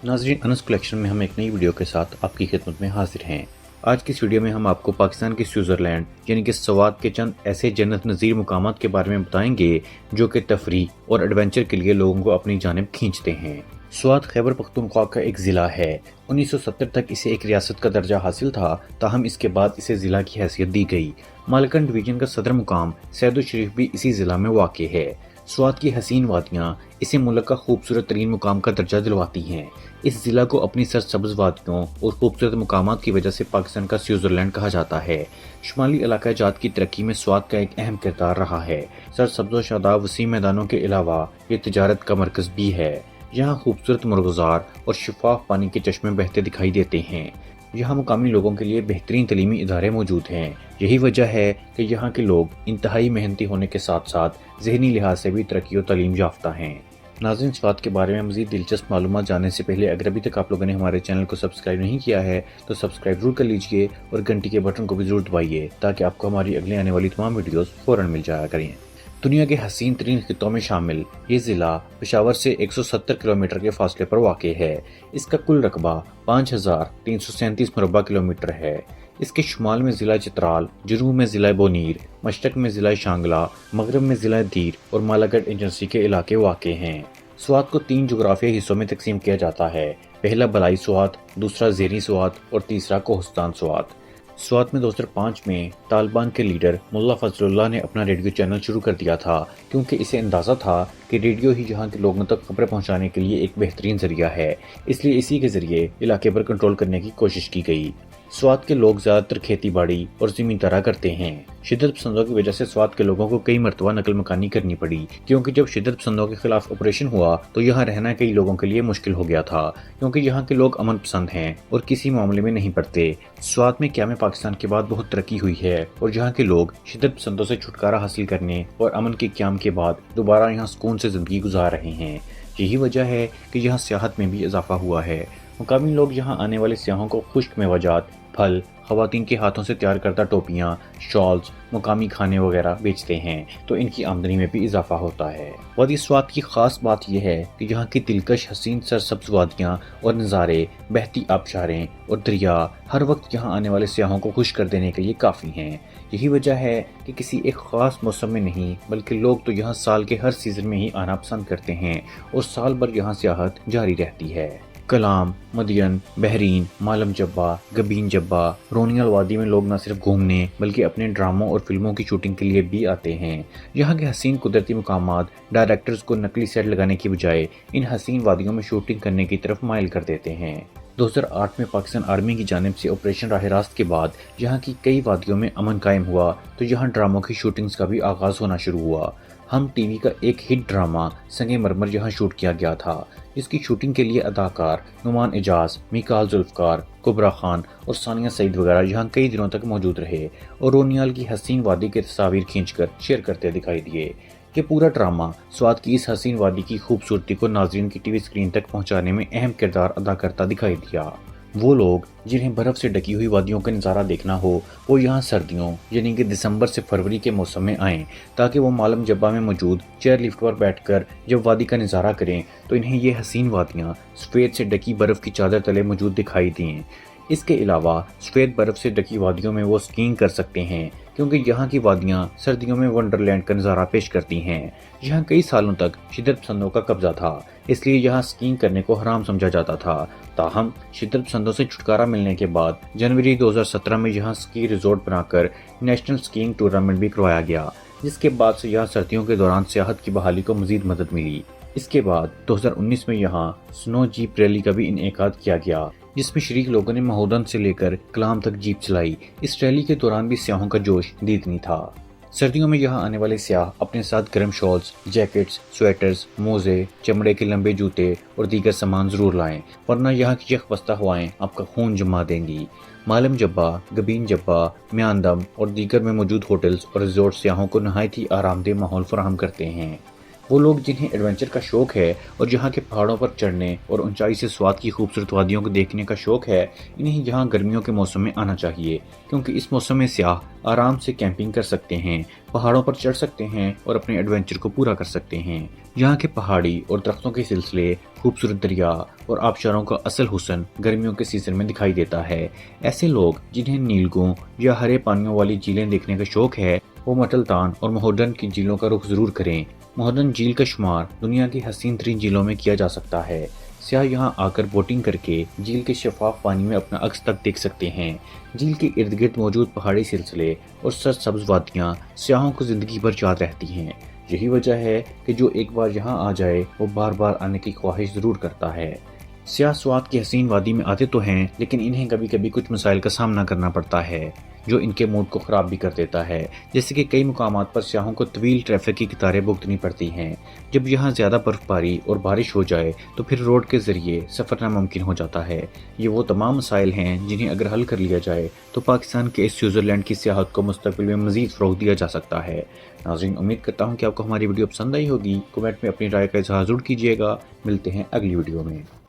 ناظرین، انس کلیکشن میں ہم ایک نئی ویڈیو کے ساتھ آپ کی خدمت میں حاضر ہیں۔ آج کی اس ویڈیو میں ہم آپ کو پاکستان کے سوئٹزرلینڈ یعنی کہ سوات کے چند ایسے جنت نظیر مقامات کے بارے میں بتائیں گے جو کہ تفریح اور ایڈونچر کے لیے لوگوں کو اپنی جانب کھینچتے ہیں۔ سوات خیبر پختونخوا کا ایک ضلع ہے۔ 1970 تک اسے ایک ریاست کا درجہ حاصل تھا، تاہم اس کے بعد اسے ضلع کی حیثیت دی گئی۔ مالکن ڈویژن کا صدر مقام سید الشریف بھی اسی ضلع میں واقع ہے۔ سوات کی حسین وادیاں اسے ملک کا خوبصورت ترین مقام کا درجہ دلواتی ہیں۔ اس ضلع کو اپنی سرسبز وادیوں اور خوبصورت مقامات کی وجہ سے پاکستان کا سوئٹزرلینڈ کہا جاتا ہے۔ شمالی علاقہ جات کی ترقی میں سوات کا ایک اہم کردار رہا ہے۔ سرسبز و شاداب وسیع میدانوں کے علاوہ یہ تجارت کا مرکز بھی ہے۔ یہاں خوبصورت مرغزار اور شفاف پانی کے چشمے بہتے دکھائی دیتے ہیں۔ یہاں مقامی لوگوں کے لیے بہترین تعلیمی ادارے موجود ہیں۔ یہی وجہ ہے کہ یہاں کے لوگ انتہائی محنتی ہونے کے ساتھ ساتھ ذہنی لحاظ سے بھی ترقی و تعلیم یافتہ ہیں۔ ناظرین، سوات کے بارے میں مزید دلچسپ معلومات جاننے سے پہلے اگر ابھی تک آپ لوگوں نے ہمارے چینل کو سبسکرائب نہیں کیا ہے تو سبسکرائب ضرور کر لیجئے اور گھنٹی کے بٹن کو بھی ضرور دبائیے تاکہ آپ کو ہماری اگلے آنے والی تمام ویڈیوز فوراً مل جایا کریں۔ دنیا کے حسین ترین خطوں میں شامل یہ ضلع پشاور سے 170 کلومیٹر کے فاصلے پر واقع ہے۔ اس کا کل رقبہ 5337 مربع کلومیٹر ہے۔ اس کے شمال میں ضلع چترال، جنوب میں ضلع بونیر، مشرق میں ضلع شانگلہ، مغرب میں ضلع دیر اور مالاگڑھ ایجنسی کے علاقے واقع ہیں۔ سوات کو 3 جغرافیائی حصوں میں تقسیم کیا جاتا ہے۔ پہلا بلائی سوات، دوسرا زیریں سوات اور تیسرا کوہستان سوات۔ سوات میں 2005 میں طالبان کے لیڈر ملا فضل اللہ نے اپنا ریڈیو چینل شروع کر دیا تھا، کیونکہ اسے اندازہ تھا کہ ریڈیو ہی یہاں کے لوگوں تک خبریں پہنچانے کے لیے ایک بہترین ذریعہ ہے، اس لیے اسی کے ذریعے علاقے پر کنٹرول کرنے کی کوشش کی گئی۔ سوات کے لوگ زیادہ تر کھیتی باڑی اور زمیندارا کرتے ہیں۔ شدت پسندوں کی وجہ سے سوات کے لوگوں کو کئی مرتبہ نقل مکانی کرنی پڑی، کیونکہ جب شدت پسندوں کے خلاف آپریشن ہوا تو یہاں رہنا کئی لوگوں کے لیے مشکل ہو گیا تھا، کیونکہ یہاں کے لوگ امن پسند ہیں اور کسی معاملے میں نہیں پڑتے۔ سوات میں قیام پاکستان کے بعد بہت ترقی ہوئی ہے اور یہاں کے لوگ شدت پسندوں سے چھٹکارا حاصل کرنے اور امن کے قیام کے بعد دوبارہ یہاں سکون سے زندگی گزار رہے ہیں۔ یہی وجہ ہے کہ یہاں سیاحت میں بھی اضافہ ہوا ہے۔ مقامی لوگ یہاں آنے والے سیاحوں کو خشک میوہ، پھل، خواتین کے ہاتھوں سے تیار کردہ ٹوپیاں، شالز، مقامی کھانے وغیرہ بیچتے ہیں تو ان کی آمدنی میں بھی اضافہ ہوتا ہے۔ وادی سوات کی خاص بات یہ ہے کہ یہاں کی دلکش حسین سرسبز وادیاں اور نظارے، بہتی آبشاریں اور دریا ہر وقت یہاں آنے والے سیاحوں کو خوش کر دینے کے لیے کافی ہیں۔ یہی وجہ ہے کہ کسی ایک خاص موسم میں نہیں بلکہ لوگ تو یہاں سال کے ہر سیزن میں ہی آنا پسند کرتے ہیں اور سال بھر یہاں سیاحت جاری رہتی ہے۔ کلام، مدین، بحرین، مالم جبہ، گبین جبہ، رونیال وادی میں لوگ نہ صرف گھومنے بلکہ اپنے ڈراموں اور فلموں کی شوٹنگ کے لیے بھی آتے ہیں۔ یہاں کے حسین قدرتی مقامات ڈائریکٹرز کو نقلی سیٹ لگانے کی بجائے ان حسین وادیوں میں شوٹنگ کرنے کی طرف مائل کر دیتے ہیں۔ 2008 میں پاکستان آرمی کی جانب سے آپریشن راہ راست کے بعد یہاں کی کئی وادیوں میں امن قائم ہوا تو یہاں ڈراموں کی شوٹنگز کا بھی آغاز ہونا شروع ہوا۔ ہم ٹی وی کا ایک ہٹ ڈرامہ سنگ مرمر یہاں شوٹ کیا گیا تھا، جس کی شوٹنگ کے لیے اداکار نعمان اعجاز، میکال ذوالفقار، کبرا خان اور ثانیہ سعید وغیرہ یہاں کئی دنوں تک موجود رہے اور رونیال کی حسین وادی کے تصاویر کھینچ کر شیئر کرتے دکھائی دیے۔ یہ پورا ڈرامہ سوات کی اس حسین وادی کی خوبصورتی کو ناظرین کی ٹی وی اسکرین تک پہنچانے میں اہم کردار ادا کرتا دکھائی دیا۔ وہ لوگ جنہیں برف سے ڈکی ہوئی وادیوں کا نظارہ دیکھنا ہو وہ یہاں سردیوں یعنی کہ دسمبر سے فروری کے موسم میں آئیں تاکہ وہ مالم جبہ میں موجود چیئر لفٹ پر بیٹھ کر جب وادی کا نظارہ کریں تو انہیں یہ حسین وادیاں سفید سے ڈکی برف کی چادر تلے موجود دکھائی دیں۔ اس کے علاوہ سفید برف سے ڈکی وادیوں میں وہ سکینگ کر سکتے ہیں، کیونکہ یہاں کی وادیاں سردیوں میں ونڈرلینڈ کا نظارہ پیش کرتی ہیں۔ یہاں کئی سالوں تک شدت پسندوں کا قبضہ تھا، اس لیے یہاں سکینگ کرنے کو حرام سمجھا جاتا تھا، تاہم شدت پسندوں سے چھٹکارا ملنے کے بعد جنوری 2017 میں یہاں سکی ریزورٹ بنا کر نیشنل سکینگ ٹورنامنٹ بھی کروایا گیا، جس کے بعد سے یہاں سردیوں کے دوران سیاحت کی بحالی کو مزید مدد ملی۔ اس کے بعد 2019 میں یہاں سنو جیپ ریلی کا بھی انعقاد کیا گیا، جس میں شریک لوگوں نے مہودن سے لے کر کلام تک جیپ چلائی۔ اس ریلی کے دوران بھی سیاحوں کا جوش دیدنی تھا۔ سردیوں میں یہاں آنے والے سیاح اپنے ساتھ گرم شالز، جیکٹس، سویٹرز، موزے، چمڑے کے لمبے جوتے اور دیگر سامان ضرور لائیں، ورنہ یہاں کی یخ بستہ ہوائیں آپ کا خون جما دیں گی۔ مالم جبہ، گبین جبہ، میاندم اور دیگر میں موجود ہوٹلز اور ریزورٹ سیاحوں کو نہایت ہی آرام دہ ماحول فراہم کرتے ہیں۔ وہ لوگ جنہیں ایڈونچر کا شوق ہے اور جہاں کے پہاڑوں پر چڑھنے اور اونچائی سے سوات کی خوبصورت وادیوں کو دیکھنے کا شوق ہے، انہیں یہاں گرمیوں کے موسم میں آنا چاہیے، کیونکہ اس موسم میں سیاح آرام سے کیمپنگ کر سکتے ہیں، پہاڑوں پر چڑھ سکتے ہیں اور اپنے ایڈونچر کو پورا کر سکتے ہیں۔ یہاں کے پہاڑی اور درختوں کے سلسلے، خوبصورت دریا اور آبشاروں کا اصل حسن گرمیوں کے سیزن میں دکھائی دیتا ہے۔ ایسے لوگ جنہیں نیلگوں یا ہرے پانیوں والی جھیلیں دیکھنے کا شوق ہے، وہ مٹلتان اور مہوڈن کی جھیلوں کا رخ ضرور کریں۔ مہوڈن جھیل کا شمار دنیا کی حسین ترین جھیلوں میں کیا جا سکتا ہے۔ سیاح یہاں آ کر بوٹنگ کر کے جھیل کے شفاف پانی میں اپنا عکس تک دیکھ سکتے ہیں۔ جھیل کے ارد گرد موجود پہاڑی سلسلے اور سرسبز وادیاں سیاحوں کو زندگی بھر یاد رہتی ہیں۔ یہی وجہ ہے کہ جو ایک بار یہاں آ جائے وہ بار بار آنے کی خواہش ضرور کرتا ہے۔ سیاح سوات کی حسین وادی میں آتے تو ہیں، لیکن انہیں کبھی کبھی کچھ مسائل کا سامنا کرنا پڑتا ہے جو ان کے موڈ کو خراب بھی کر دیتا ہے، جیسے کہ کئی مقامات پر سیاحوں کو طویل ٹریفک کی قطاریں بھگتنی پڑتی ہیں۔ جب یہاں زیادہ برف باری اور بارش ہو جائے تو پھر روڈ کے ذریعے سفر ناممکن ہو جاتا ہے۔ یہ وہ تمام مسائل ہیں جنہیں اگر حل کر لیا جائے تو پاکستان کے اس سوئٹزرلینڈ کی سیاحت کو مستقبل میں مزید فروغ دیا جا سکتا ہے۔ ناظرین، امید کرتا ہوں کہ آپ کو ہماری ویڈیو پسند آئی ہوگی۔ کمنٹ میں اپنی رائے کا اظہار ضرور کیجیے گا۔ ملتے ہیں اگلی ویڈیو میں۔